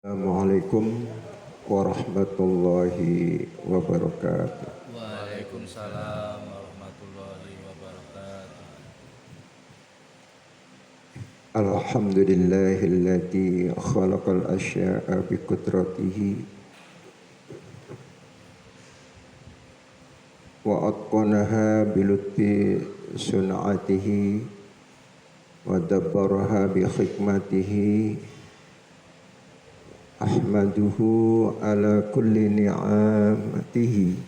Assalamualaikum warahmatullahi wabarakatuh. Waalaikumsalam warahmatullahi wabarakatuh. Alhamdulillahilladzi khalaqal asya'a biqudratihi wa atqanaha bilutfi sun'atihi wa dabbaraha bi hikmatihi. Ahmaduhu ala kulli ni'amatihi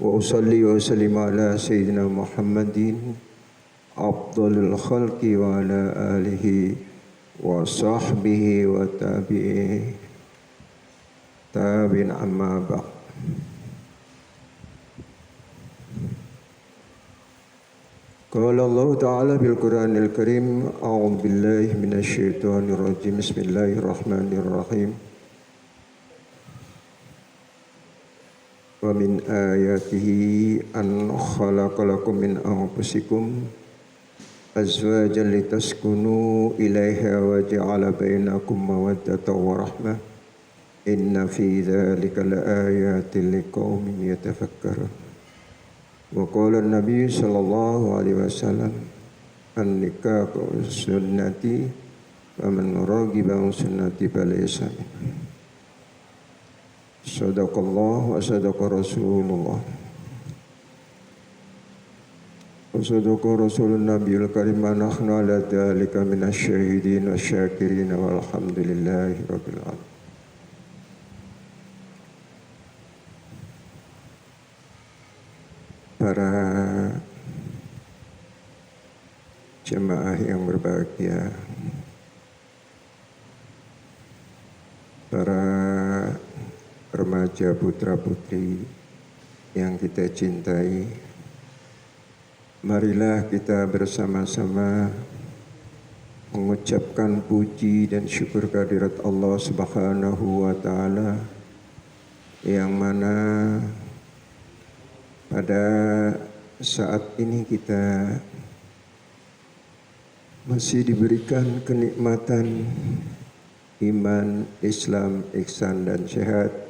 wa usalli wa sallim ala sayyidina Muhammadin afdalul khalqi wa ala alihi wa sahbihi wa tabi'in amma ba'd. Qala Allah Ta'ala bil Qur'anil Karim, a'udzu billahi minasy syaithanir rajim. Bismillahirrahmanirrahim. Wa min ayatihi an khalaqalakum min anfusikum azwajan litaskunu ilaiha wa ja'ala bainakum mawaddatan wa rahmah. Inna fi dzalika laayatin liqaumin yatafakkarun. Wa qala an-nabiy sallallahu alaihi wasallam an-nikahu sunnati wa man raghiba an sunnati falaysa minni. Sadaqallah wa sadaqa Rasulullah. Wa sadaqa Rasulun Nabiyul Karim, wa nahnu ala dzalika minasyahidin wasyakirin walhamdulillahi rabbil alamin. Para jemaah yang berbahagia, para remaja putra-putri yang kita cintai, marilah kita bersama-sama mengucapkan puji dan syukur kehadirat Allah Subhanahu wa Ta'ala, yang mana pada saat ini kita masih diberikan kenikmatan iman, Islam, ihsan dan sehat,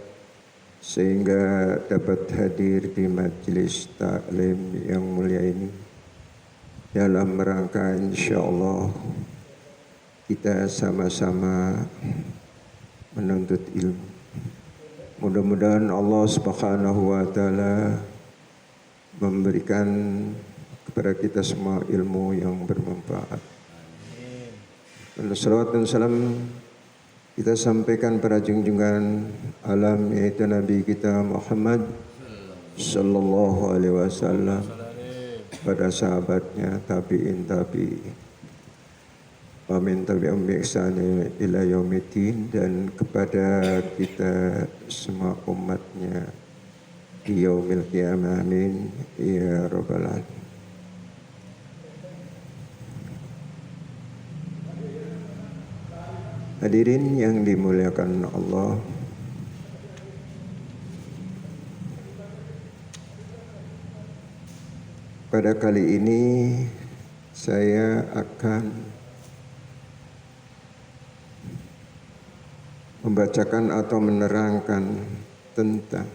sehingga dapat hadir di majelis taklim yang mulia ini dalam rangka insyaallah kita sama-sama menuntut ilmu. Mudah-mudahan Allah Subhanahu wa Ta'ala memberikan kepada kita semua ilmu yang bermanfaat. Salawat dan salam kita sampaikan pada junjungan alam, yaitu Nabi kita Muhammad sallallahu alaihi wasallam, pada sahabatnya, tabi'in, wa min tabi'ahum bi ihsan ila yaumiddin, dan kepada kita semua umatnya di yaumil qiyamah, amin ya rabbal alamin. Hadirin yang dimuliakan Allah, pada kali ini saya akan membacakan atau menerangkan tentang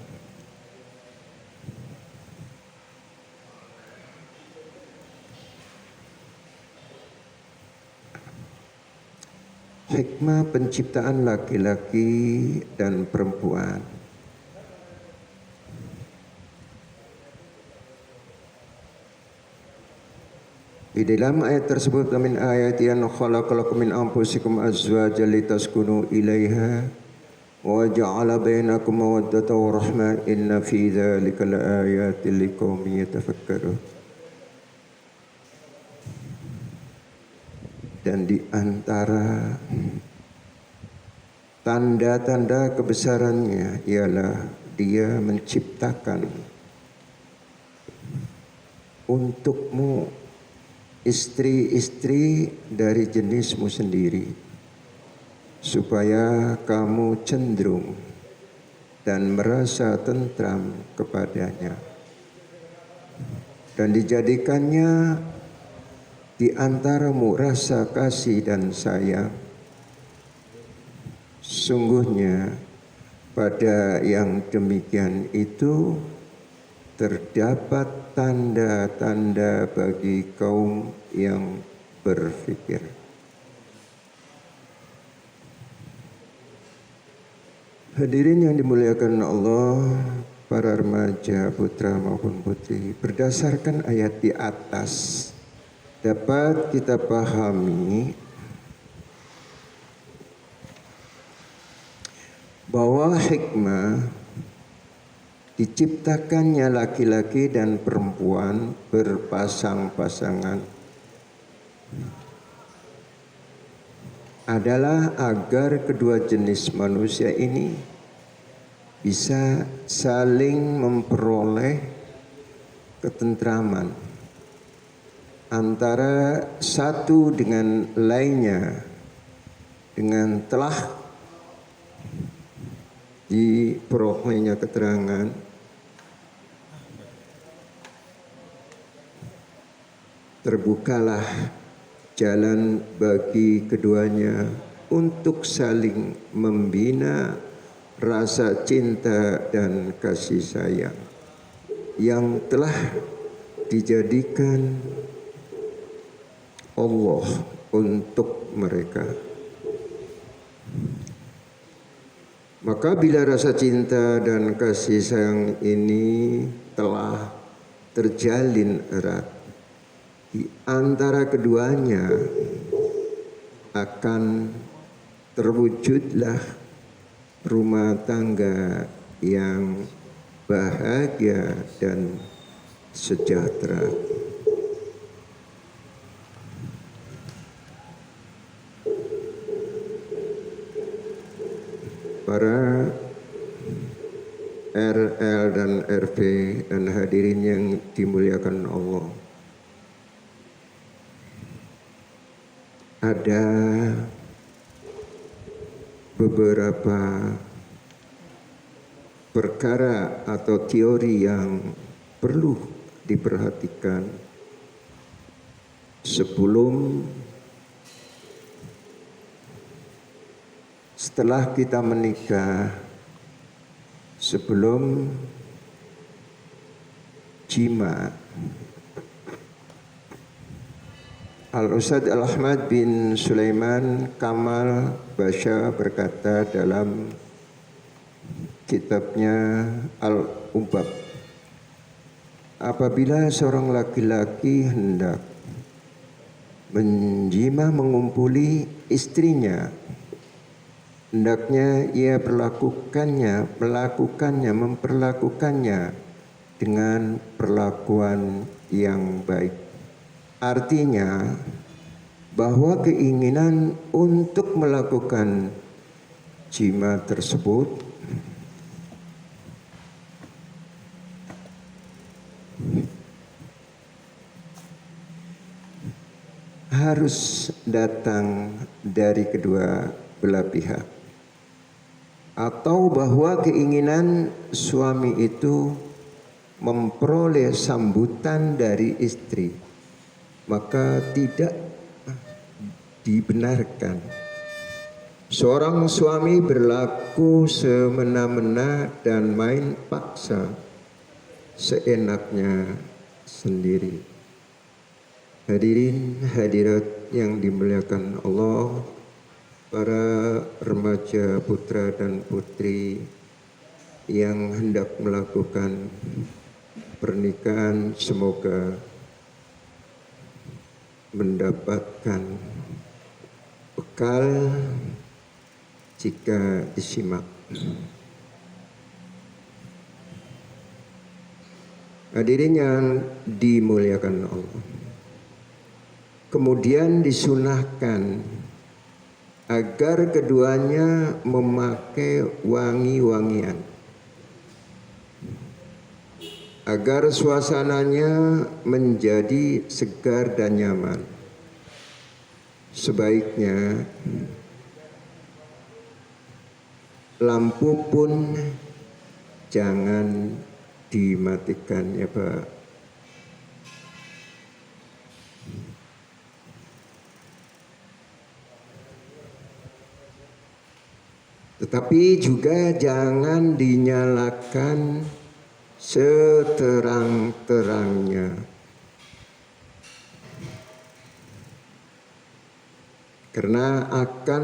hikmah penciptaan laki-laki dan perempuan. Di dalam ayat tersebut, min ayati an khalaqalakum min anfusikum azwajan litaskunu ilaiha wa ja'ala bainakum mawaddatan wa rahmah, inna fi dzalika laayatin liqaumin yatafakkarun. Dan di antara tanda-tanda kebesarannya ialah Dia menciptakan untukmu istri-istri dari jenismu sendiri, supaya kamu cenderung dan merasa tentram kepadanya, dan dijadikannya di antaramu rasa kasih dan sayang, Sungguhnya pada yang demikian itu terdapat tanda-tanda bagi kaum yang berfikir. Hadirin yang dimuliakan Allah, para remaja putra maupun putri, berdasarkan ayat di atas dapat kita pahami bahwa hikmah diciptakannya laki-laki dan perempuan berpasang-pasangan adalah agar kedua jenis manusia ini bisa saling memperoleh ketentraman antara satu dengan lainnya dengan telah diperolehnya keterangan terbukalah jalan bagi keduanya untuk saling membina rasa cinta dan kasih sayang yang telah dijadikan Allah untuk mereka. Maka bila rasa cinta dan kasih sayang ini telah terjalin erat di antara keduanya, akan terwujudlah rumah tangga yang bahagia dan sejahtera. Para RL dan RV dan hadirin yang dimuliakan Allah, ada beberapa perkara atau teori yang perlu diperhatikan sebelum setelah kita menikah, sebelum jima. Al-Ustadz Al-Ahmad bin Sulaiman Kamal Basha berkata dalam kitabnya Al-Ubab, apabila seorang laki-laki hendak menjima mengumpuli istrinya, hendaknya ia memperlakukannya dengan perlakuan yang baik. Artinya bahwa keinginan untuk melakukan jima tersebut harus datang dari kedua belah pihak, atau bahwa keinginan suami itu memperoleh sambutan dari istri, maka tidak dibenarkan seorang suami berlaku semena-mena dan main paksa seenaknya sendiri. Hadirin hadirat yang dimuliakan Allah, para remaja putra dan putri yang hendak melakukan pernikahan, semoga mendapatkan bekal jika disimak. Hadirin yang dimuliakan Allah, kemudian disunahkan agar keduanya memakai wangi-wangian agar suasananya menjadi segar dan nyaman. Sebaiknya lampu pun jangan dimatikan ya Pak. Tetapi juga jangan dinyalakan seterang-terangnya, karena akan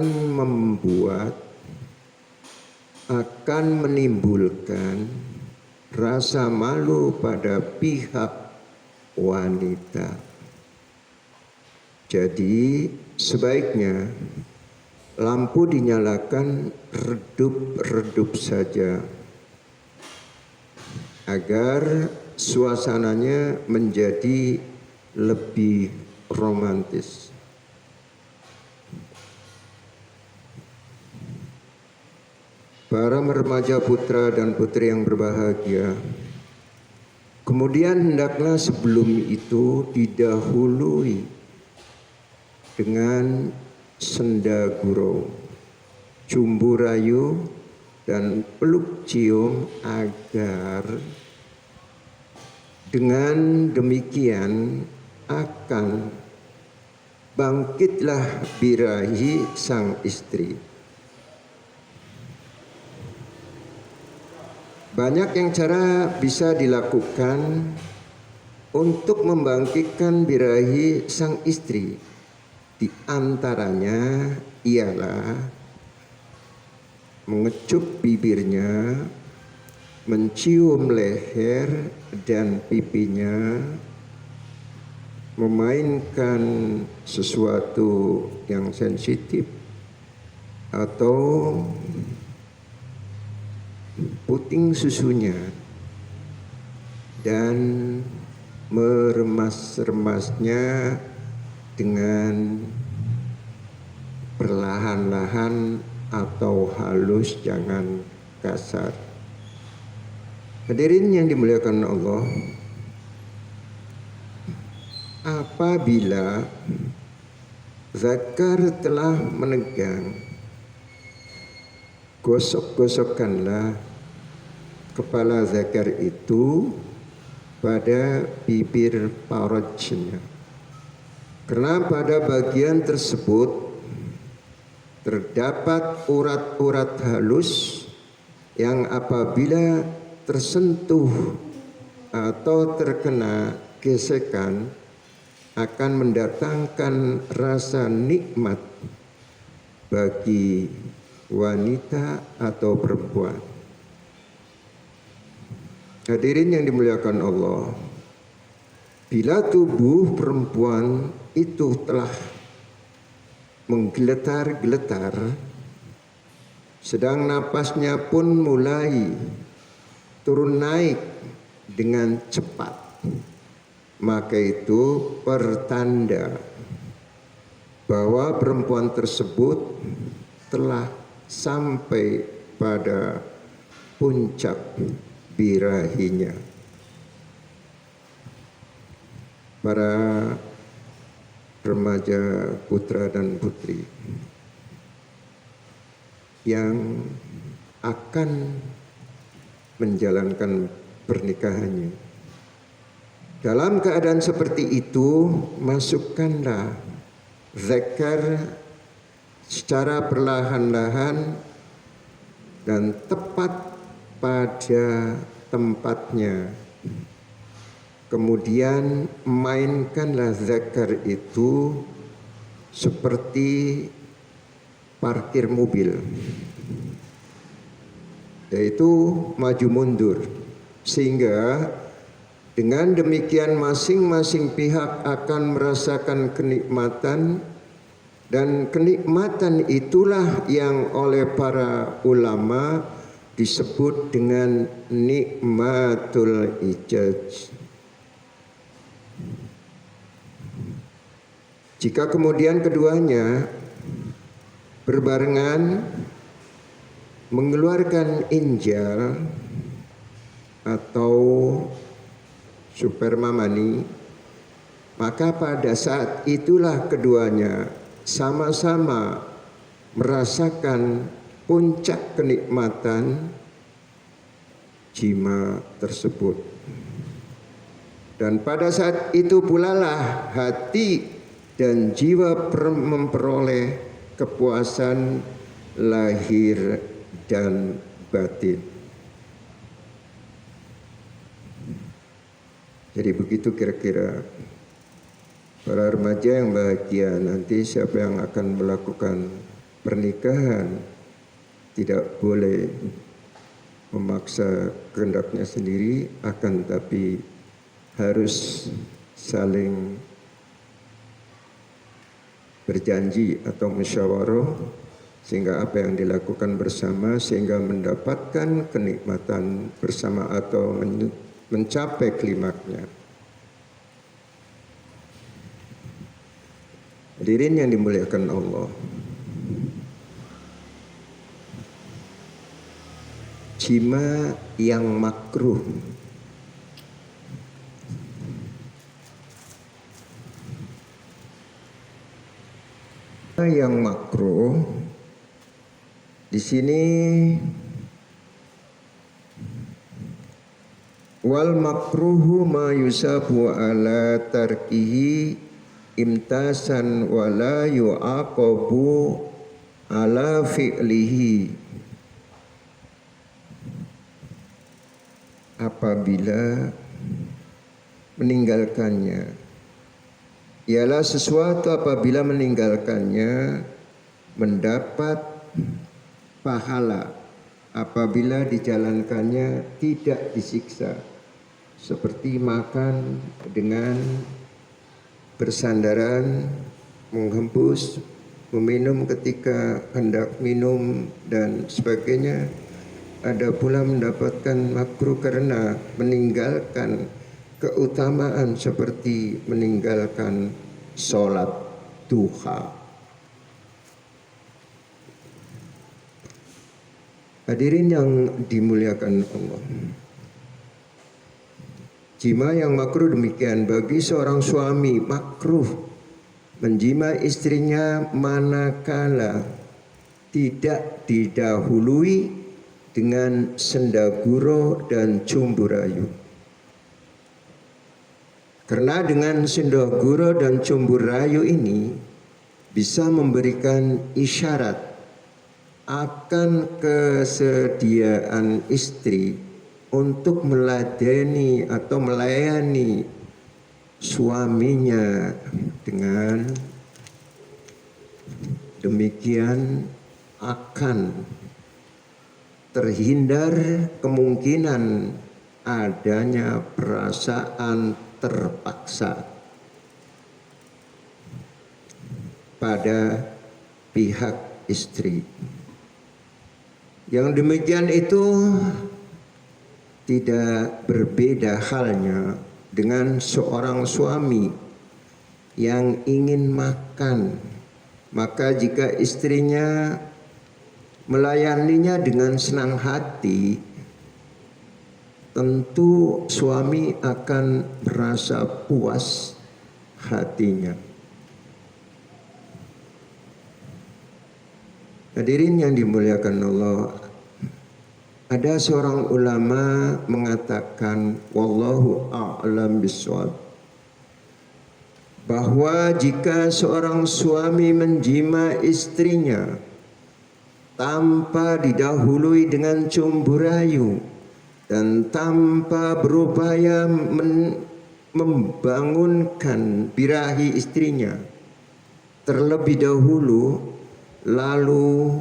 menimbulkan rasa malu pada pihak wanita. Jadi sebaiknya lampu dinyalakan redup-redup saja agar suasananya menjadi lebih romantis. Para remaja putra dan putri yang berbahagia, kemudian hendaklah sebelum itu didahului dengan senda gurau, cumbu rayu, dan peluk cium, agar dengan demikian akan bangkitlah birahi sang istri. Banyak yang cara bisa dilakukan untuk membangkitkan birahi sang istri. Di antaranya ialah mengecup bibirnya, mencium leher dan pipinya, memainkan sesuatu yang sensitif, atau puting susunya, dan meremas-remasnya dengan perlahan-lahan atau halus, jangan kasar. Hadirin yang dimuliakan Allah, apabila zakar telah menegang, gosok-gosokkanlah kepala zakar itu pada bibir farajnya, karena pada bagian tersebut terdapat urat-urat halus yang apabila tersentuh atau terkena gesekan akan mendatangkan rasa nikmat bagi wanita atau perempuan. Hadirin yang dimuliakan Allah, bila tubuh perempuan itu telah menggeletar-geletar, sedang napasnya pun mulai turun naik dengan cepat, maka itu pertanda bahwa perempuan tersebut telah sampai pada puncak birahinya. Para remaja putra dan putri yang akan menjalankan pernikahannya, dalam keadaan seperti itu masukkanlah zakar secara perlahan-lahan dan tepat pada tempatnya. Kemudian mainkanlah zakar itu seperti parkir mobil, yaitu maju mundur, sehingga dengan demikian masing-masing pihak akan merasakan kenikmatan, dan kenikmatan itulah yang oleh para ulama disebut dengan nikmatul ijaj. Jika kemudian keduanya berbarengan mengeluarkan injal atau sperma mani, maka pada saat itulah keduanya sama-sama merasakan puncak kenikmatan jima tersebut. Dan pada saat itu pula lah hati dan jiwa memperoleh kepuasan lahir dan batin. Jadi begitu kira-kira para remaja yang bahagia. Nanti siapa yang akan melakukan pernikahan tidak boleh memaksa kehendaknya sendiri, akan tapi harus saling berjanji atau musyawarah sehingga apa yang dilakukan bersama sehingga mendapatkan kenikmatan bersama atau mencapai klimaknya. Hadirin yang dimuliakan Allah, jima yang makruh di sini, wal makruhu ma yusabu ala tarkihi imtasan wala yu'aqabu ala fi'lihi. Apabila meninggalkannya, ialah sesuatu apabila meninggalkannya mendapat pahala, apabila dijalankannya tidak disiksa, seperti makan dengan bersandaran, menghembus, meminum ketika hendak minum dan sebagainya. Ada pula mendapatkan makruh karena meninggalkan keutamaan seperti meninggalkan sholat duha. Hadirin yang dimuliakan Allah, jima yang makruh demikian. Bagi seorang suami makruh menjima istrinya manakala tidak didahului dengan sendaguro dan cumbu rayu. Karena dengan sendaguro dan cumbu rayu ini bisa memberikan isyarat akan kesediaan istri untuk meladeni atau melayani suaminya. Dengan demikian akan terhindar kemungkinan adanya perasaan terpaksa pada pihak istri. Yang demikian itu tidak berbeda halnya dengan seorang suami yang ingin makan. Maka jika istrinya melayaninya dengan senang hati, tentu suami akan merasa puas hatinya. Hadirin yang dimuliakan Allah, ada seorang ulama mengatakan, wallahu a'lam bishawab, bahwa jika seorang suami menjima istrinya tanpa didahului dengan cumbu rayu dan tanpa berupaya membangunkan birahi istrinya terlebih dahulu, lalu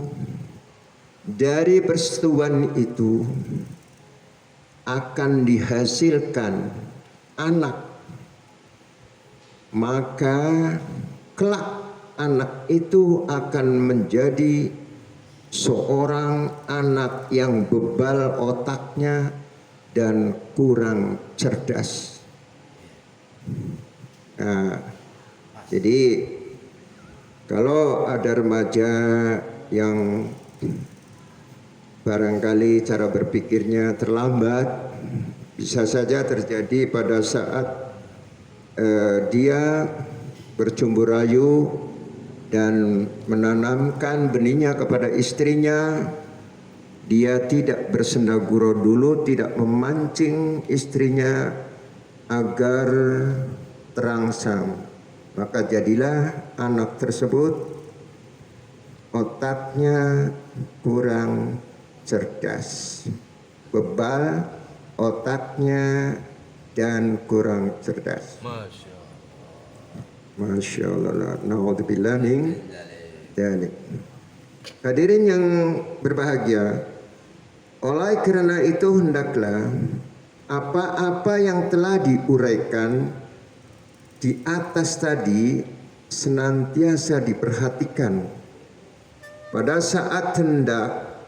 dari persetubuhan itu akan dihasilkan anak, maka kelak anak itu akan menjadi seorang anak yang bebal otaknya dan kurang cerdas. Nah, jadi kalau ada remaja yang barangkali cara berpikirnya terlambat, bisa saja terjadi pada saat dia bercumbu rayu dan menanamkan benihnya kepada istrinya. Dia tidak bersendaguro dulu, tidak memancing istrinya agar terangsang, maka jadilah anak tersebut otaknya kurang cerdas, bebal otaknya dan kurang cerdas. Masya Allah. Masya Allah, na'udzubillah min dzalik. Hadirin yang berbahagia, oleh karena itu hendaklah apa-apa yang telah diuraikan di atas tadi senantiasa diperhatikan pada saat hendak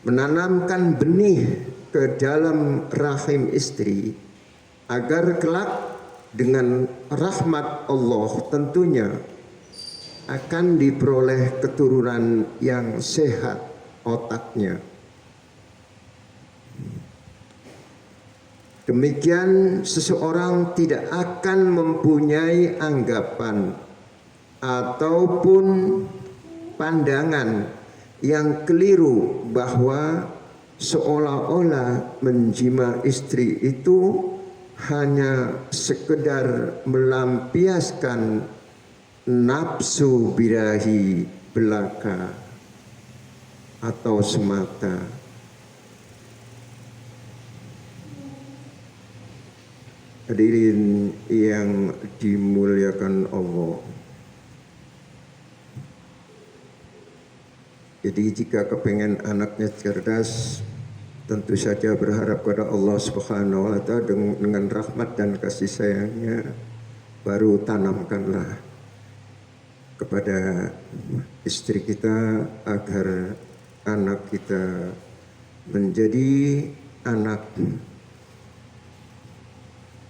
menanamkan benih ke dalam rahim istri, agar kelak dengan rahmat Allah tentunya akan diperoleh keturunan yang sehat otaknya. Demikian seseorang tidak akan mempunyai anggapan ataupun pandangan yang keliru bahwa seolah-olah menjima istri itu hanya sekedar melampiaskan nafsu birahi belaka atau semata. Hadirin yang dimuliakan Allah. Jadi jika kepengen anaknya cerdas, tentu saja berharap kepada Allah Subhanahu wa Ta'ala dengan rahmat dan kasih sayangnya, baru tanamkanlah kepada istri kita agar anak kita menjadi anak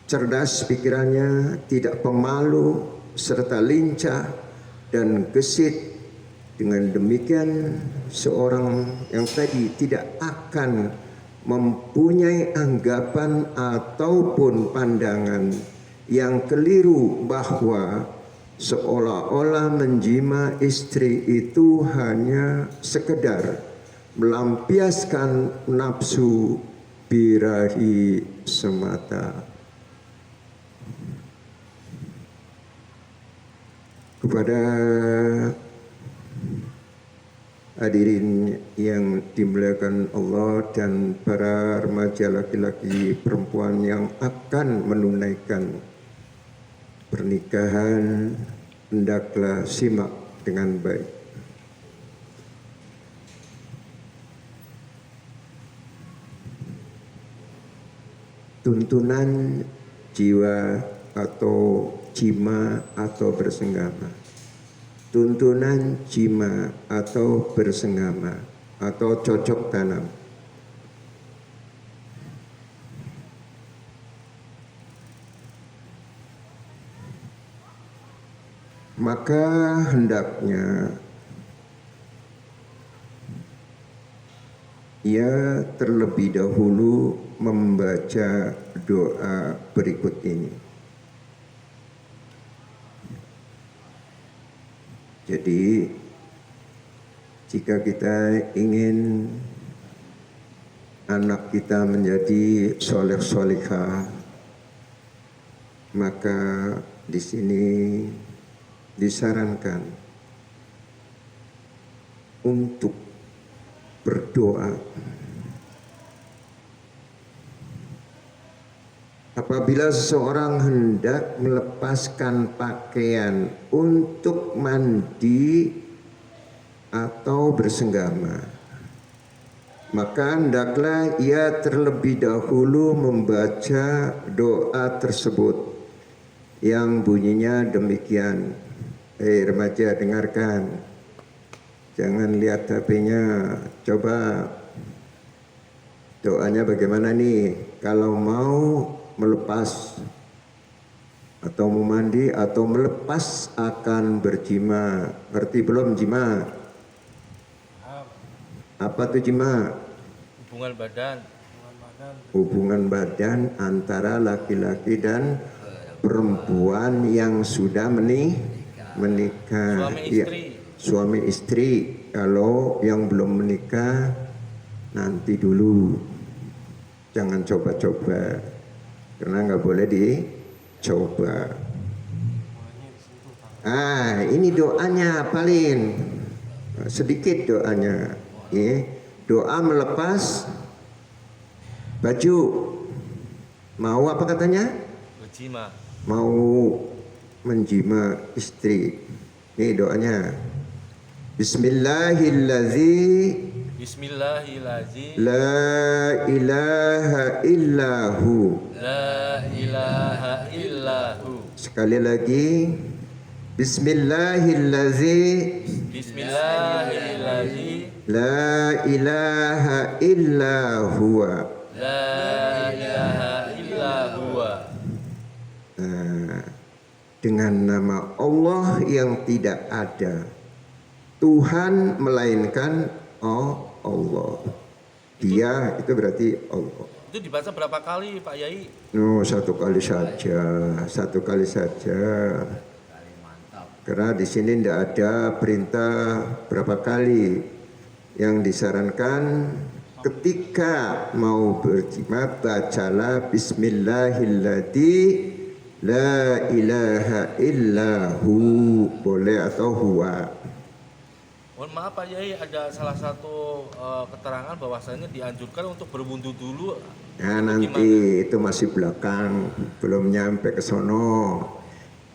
cerdas pikirannya, tidak pemalu serta lincah dan gesit. Dengan demikian seorang yang tadi tidak akan mempunyai anggapan ataupun pandangan yang keliru bahwa seolah-olah menjima istri itu hanya sekedar melampiaskan nafsu birahi semata. Kepada hadirin yang dimuliakan Allah dan para remaja laki-laki perempuan yang akan menunaikan pernikahan, hendaklah simak dengan baik. Tuntunan jiwa atau jima atau bersenggama. Tuntunan jima atau bersenggama atau cocok tanam. Maka hendaknya ia terlebih dahulu membaca doa berikut ini. Jadi jika kita ingin anak kita menjadi soleh-solihah, maka di sini disarankan untuk berdoa. Apabila seseorang hendak melepaskan pakaian untuk mandi atau bersenggama, maka hendaklah ia terlebih dahulu membaca doa tersebut yang bunyinya demikian. Remaja, dengarkan, jangan lihat HP-nya. Coba doanya bagaimana nih? Kalau mau melepas atau memandi atau melepas akan berjima. Ngerti belum jima? Apa tuh jima? Hubungan badan. Hubungan badan antara laki-laki dan perempuan yang sudah menikah. Suami istri. Ya, suami istri. Kalau yang belum menikah nanti dulu. Jangan coba-coba. Karena nggak boleh dicoba. Ini doanya paling sedikit doanya. doa melepas baju. Mau apa katanya? Berjima. Mau menjima istri. Ini doanya. Bismillahirrahmanirrahim. Bismillahirrahmanirrahim. La ilaha illahu. La ilaha illahu. Sekali lagi. Bismillahirrahmanirrahim. Bismillahirrahmanirrahim. La ilaha illa huwa. La ilaha illahu. Dengan nama Allah yang tidak ada Tuhan melainkan Allah. Dia itu berarti Allah. Itu dibaca berapa kali Pak Yai? Satu kali saja. Karena di sini tidak ada perintah berapa kali. Yang disarankan ketika mau berjima bacalah Bismillahirrahmanirrahim. La ilaha illahu. Boleh atau huwa. Mohon maaf Pak Yai, ada salah satu keterangan bahwasanya dianjurkan untuk berwudu dulu. Ya nanti itu masih belakang, belum nyampe ke sono.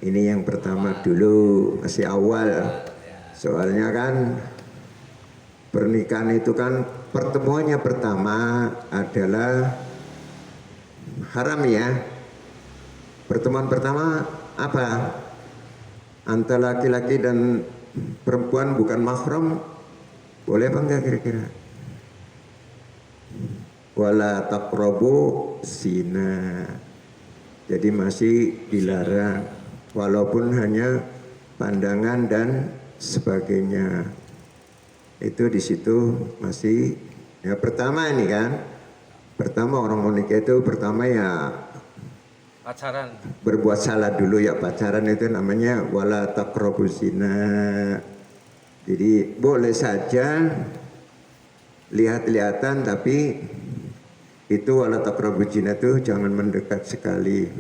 Ini yang pertama dulu, masih awal. Soalnya kan pernikahan itu kan pertemuannya pertama adalah haram ya. Pertemuan pertama apa? Antara laki-laki dan perempuan bukan mahram, boleh apa enggak kira-kira? Wala taqrabu zina. Jadi masih dilarang, walaupun hanya pandangan dan sebagainya. Itu di situ masih ya pertama ini kan. Pertama orang mau nikah itu pertama ya Pacaran. berbuat salah dulu ya, pacaran itu namanya wala taqrabuz zina. Jadi boleh saja lihat-lihatan, tapi itu wala taqrabuz zina itu jangan mendekat sekali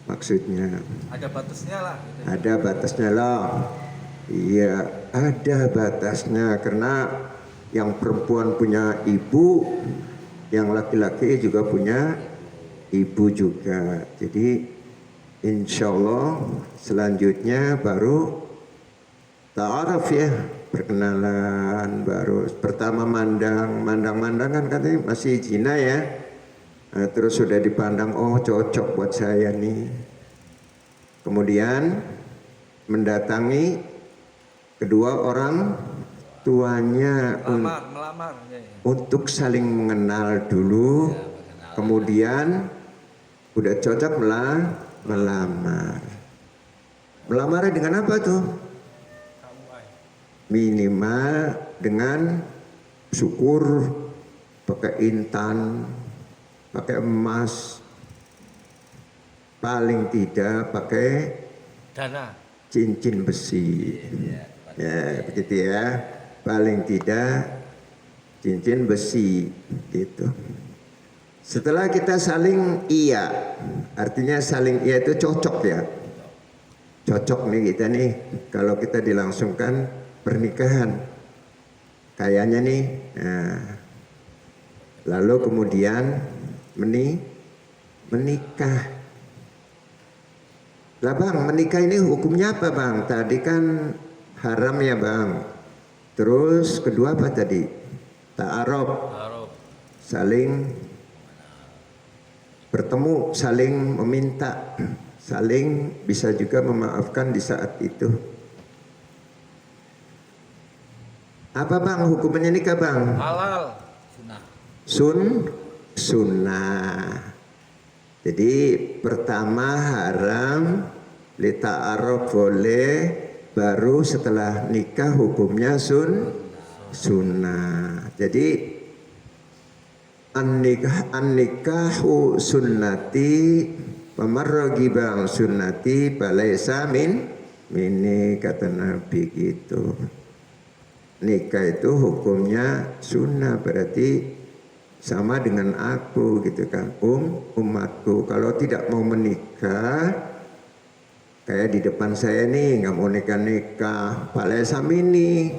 maksudnya. Ada batasnya lah. Ada batasnya loh. Iya, ada batasnya karena yang perempuan punya ibu, yang laki-laki juga punya ibu juga. Jadi insya Allah selanjutnya baru ta'aruf ya, perkenalan baru. Pertama mandang kan katanya masih zina ya. Nah, terus sudah dipandang, oh cocok buat saya nih. Kemudian mendatangi kedua orang tuanya Melamar. untuk saling mengenal dulu. Kemudian udah cocok melamar. Melamarnya dengan apa tuh? Minimal dengan syukur, pakai intan, pakai emas, paling tidak pakai Dana. cincin besi. Ya begitu ya, paling tidak cincin besi gitu. Setelah kita saling iya, artinya saling iya itu cocok ya. Cocok nih kita nih, kalau kita dilangsungkan pernikahan. Kayaknya nih, nah, lalu kemudian menikah. Lah bang, menikah ini hukumnya apa bang? Tadi kan haram ya bang. Terus kedua apa tadi? Ta'aruf. Saling bertemu, saling meminta, saling bisa juga memaafkan di saat itu. Apa bang hukumannya nikah bang? Halal. Sunnah. Jadi pertama haram, lita'aruf boleh, baru setelah nikah hukumnya sunnah. Jadi an-nikahu sunnati pamarragiba sunnati balaysa mini kata Nabi gitu. Nikah itu hukumnya sunnah, berarti sama dengan aku gitu kan, umatku. Kalau tidak mau menikah kayak di depan saya nih, nggak mau nikah balaysa mini,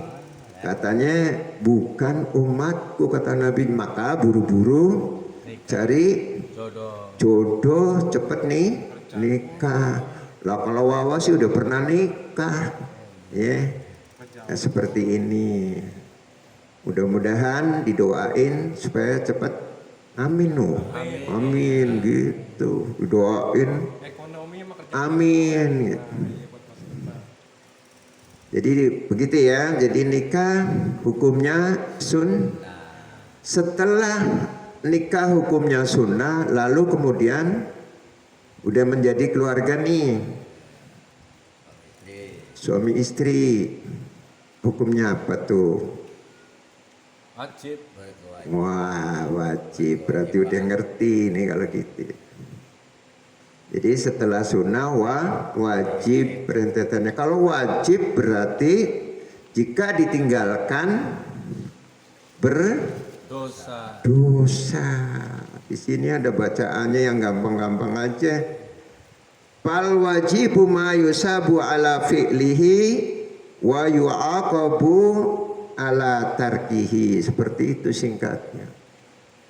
Katanya bukan umatku kata Nabi, maka buru-buru cari Jodoh. jodoh cepet nih nikah. Lah kalau Wawa sih udah pernah nikah ya. Nah, seperti ini. Mudah-mudahan didoain supaya cepet amin nuh. Amin gitu. Didoain amin gitu. Jadi begitu ya. Jadi nikah hukumnya setelah nikah hukumnya sunnah, lalu kemudian udah menjadi keluarga nih, suami istri, hukumnya apa tuh? Wajib. Wah wajib, berarti udah ngerti nih kalau gitu. Jadi setelah sunnah wajib rentetannya. Kalau wajib berarti jika ditinggalkan Dosa. dosa. Di sini ada bacaannya yang gampang-gampang aja. Fal wajibu ma yusabu ala fi'lihi wa yu'aqabu ala tarkihi. Seperti itu singkatnya.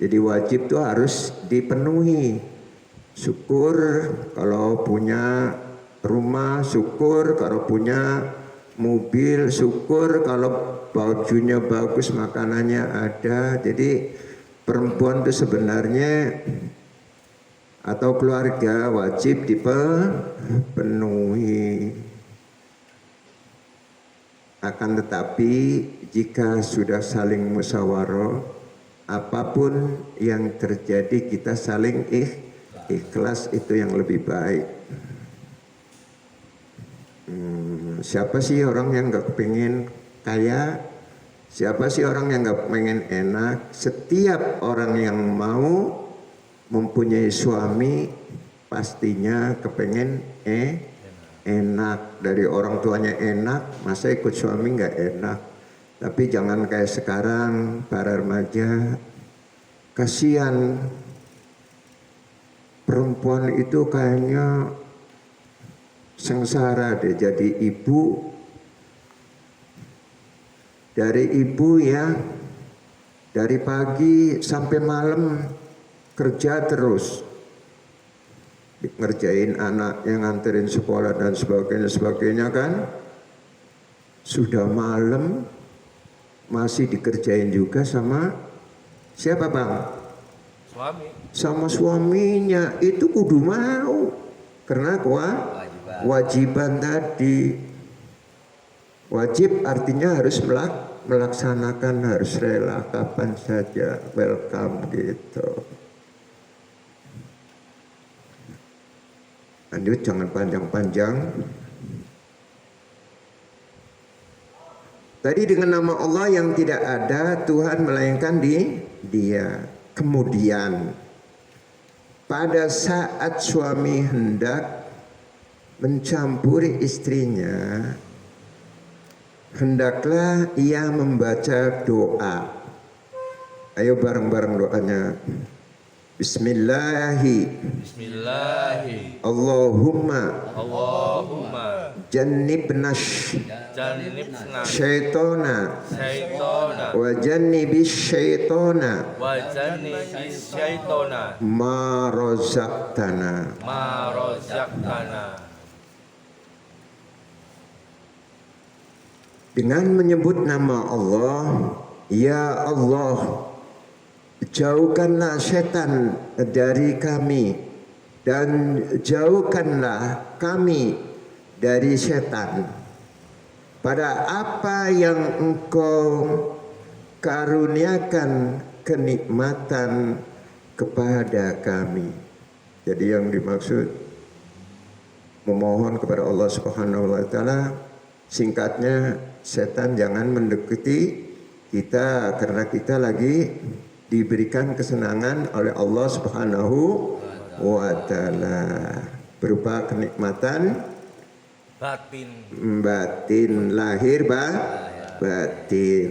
Jadi wajib itu harus dipenuhi. Syukur kalau punya rumah, syukur kalau punya mobil, syukur kalau bajunya bagus, makanannya ada. Jadi perempuan itu sebenarnya atau keluarga wajib dipenuhi. Akan tetapi jika sudah saling musyawarah, apapun yang terjadi kita saling ikhlas, itu yang lebih baik. Siapa sih orang yang gak pengen kaya? Siapa sih orang yang gak pengen enak? Setiap orang yang mau mempunyai suami pastinya kepengen enak. Dari orang tuanya enak, masa ikut suami gak enak? Tapi jangan kayak sekarang para remaja, kasihan. Perempuan itu kayaknya sengsara deh jadi ibu. Dari ibu ya, dari pagi sampai malam kerja terus, ngerjain anak yang nganterin sekolah dan sebagainya kan. Sudah malam masih dikerjain juga sama siapa bang? Suami. Sama suaminya. Itu kudu mau karena kewajiban tadi. Wajib artinya harus melaksanakan, harus rela kapan saja, welcome gitu. Lanjut, jangan panjang-panjang. Tadi dengan nama Allah yang tidak ada Tuhan melainkan Dia. Kemudian pada saat suami hendak mencampuri istrinya, hendaklah ia membaca doa. Ayo bareng-bareng doanya. Bismillahi Allahumma jannibna syaitona wa jannibis syaitona ma razaqtana. Dengan menyebut nama Allah, ya Allah, jauhkanlah setan dari kami dan jauhkanlah kami dari setan. Pada apa yang Engkau karuniakan kenikmatan kepada kami. Jadi yang dimaksud memohon kepada Allah Subhanahu wa taala, singkatnya setan jangan mendekati kita karena kita lagi diberikan kesenangan oleh Allah Subhanahu wa taala berupa kenikmatan batin lahir batin.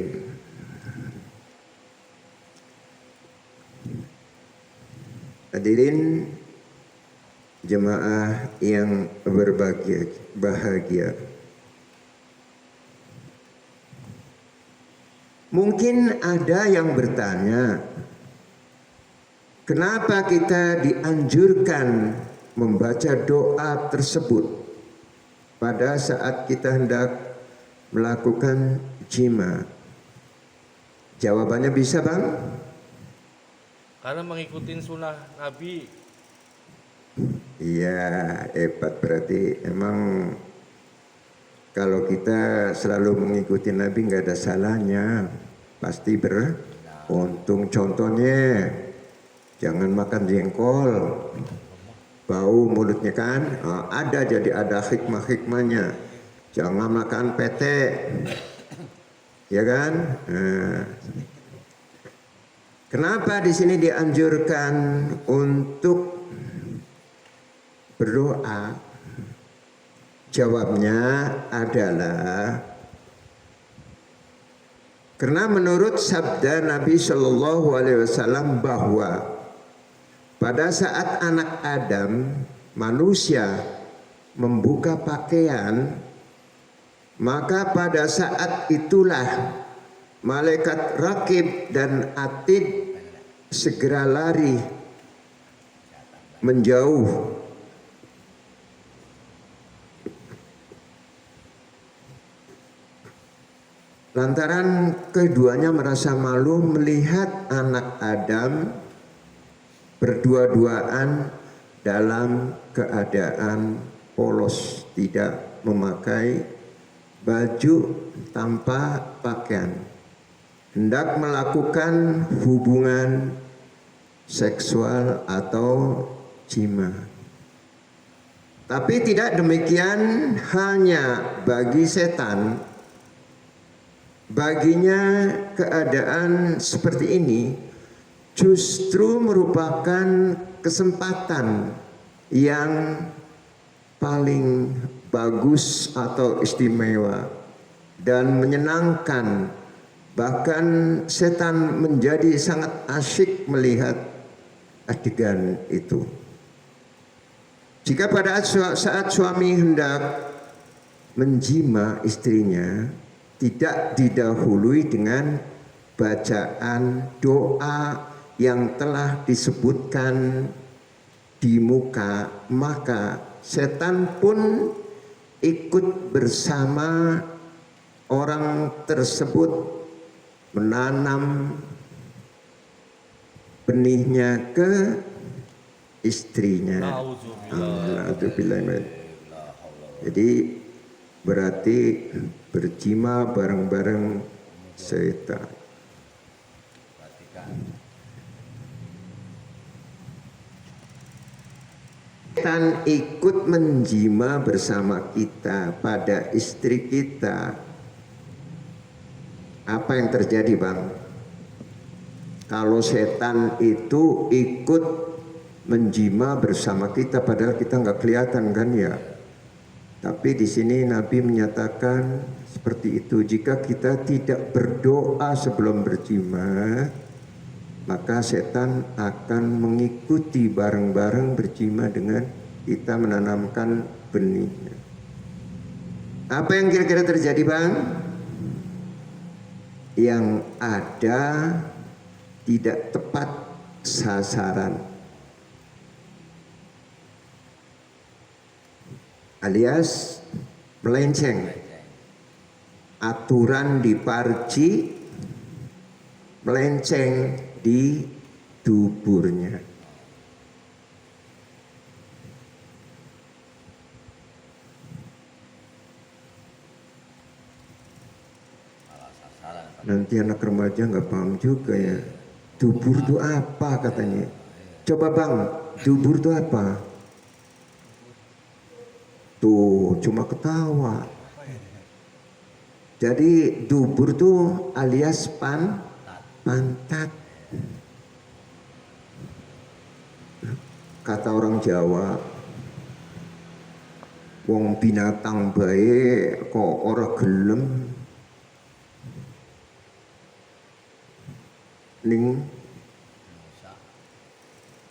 Hadirin jemaah yang bahagia. Mungkin ada yang bertanya, kenapa kita dianjurkan membaca doa tersebut pada saat kita hendak melakukan jima? Jawabannya bisa, Bang? Karena mengikuti sunnah Nabi. Iya, hebat berarti. Emang kalau kita selalu mengikuti Nabi nggak ada salahnya, pasti beruntung. Contohnya, jangan makan jengkol, bau mulutnya kan. Ada hikmah-hikmahnya. Jangan makan pete, ya kan? Kenapa di sini dianjurkan untuk berdoa? Jawabnya adalah karena menurut sabda Nabi Shallallahu Alaihi Wasallam bahwa pada saat anak Adam, manusia, membuka pakaian, maka pada saat itulah malaikat Raqib dan Atid segera lari menjauh. Lantaran keduanya merasa malu melihat anak Adam berdua-duaan dalam keadaan polos, tidak memakai baju tanpa pakaian, hendak melakukan hubungan seksual atau jima. Tapi tidak demikian hanya bagi setan. Baginya keadaan seperti ini justru merupakan kesempatan yang paling bagus atau istimewa dan menyenangkan. Bahkan setan menjadi sangat asyik melihat adegan itu. Jika pada saat suami hendak menjima istrinya, tidak didahului dengan bacaan doa yang telah disebutkan di muka, maka setan pun ikut bersama orang tersebut menanam benihnya ke istrinya. Nauzubillah. Jadi berarti berjima bareng-bareng setan. Setan ikut menjima bersama kita pada istri kita. Apa yang terjadi, Bang? Kalau setan itu ikut menjima bersama kita, padahal kita nggak kelihatan kan ya. Tapi di sini Nabi menyatakan seperti itu. Jika kita tidak berdoa sebelum berjima, maka setan akan mengikuti bareng-bareng berjima dengan kita, menanamkan benihnya. Apa yang kira-kira terjadi, Bang? Yang ada tidak tepat sasaran, alias melenceng. Aturan di parji, melenceng di duburnya. Nanti anak remaja nggak paham juga ya. Dubur itu apa katanya? Coba Bang, dubur itu apa? Tuh cuma ketawa. Jadi dubur tuh alias pantat. Kata orang Jawa, wong binatang baik kok ora gelem ning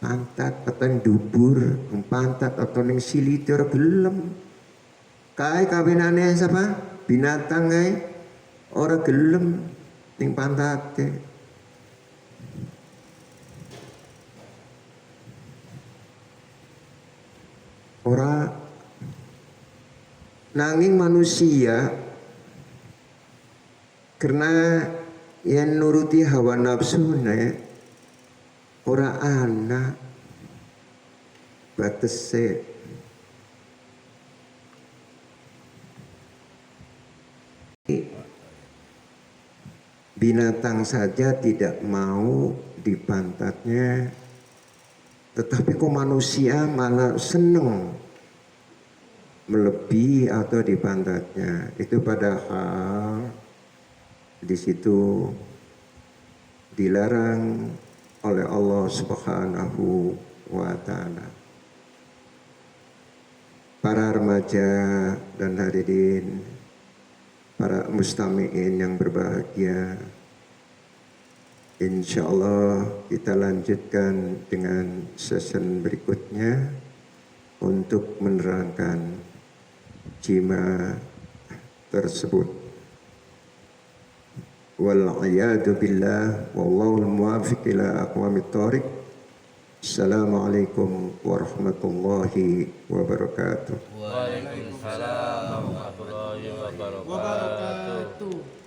pantat atau ning dubur, pantat atau ning silite ora gelem. Kae kawinane sapa? Binatang kae ora gelem ning pantate. Ora nanging manusia karena yang nuruti hawa nafsune ora ana batese. Binatang saja tidak mau di pantatnya, tetapi kok manusia malah seneng melebihi atau di pantatnya. Itu padahal di situ dilarang oleh Allah Subhanahu wa taala. Para remaja dan hadirin, para mustami'in yang berbahagia, insya Allah kita lanjutkan dengan session berikutnya untuk menerangkan jima tersebut. Wal'iyadu billah, wallahul muwafiq ila aqwamit thoriq. Assalamualaikum warahmatullahi wabarakatuh. Waalaikumsalam warahmatullahi wabarakatuh.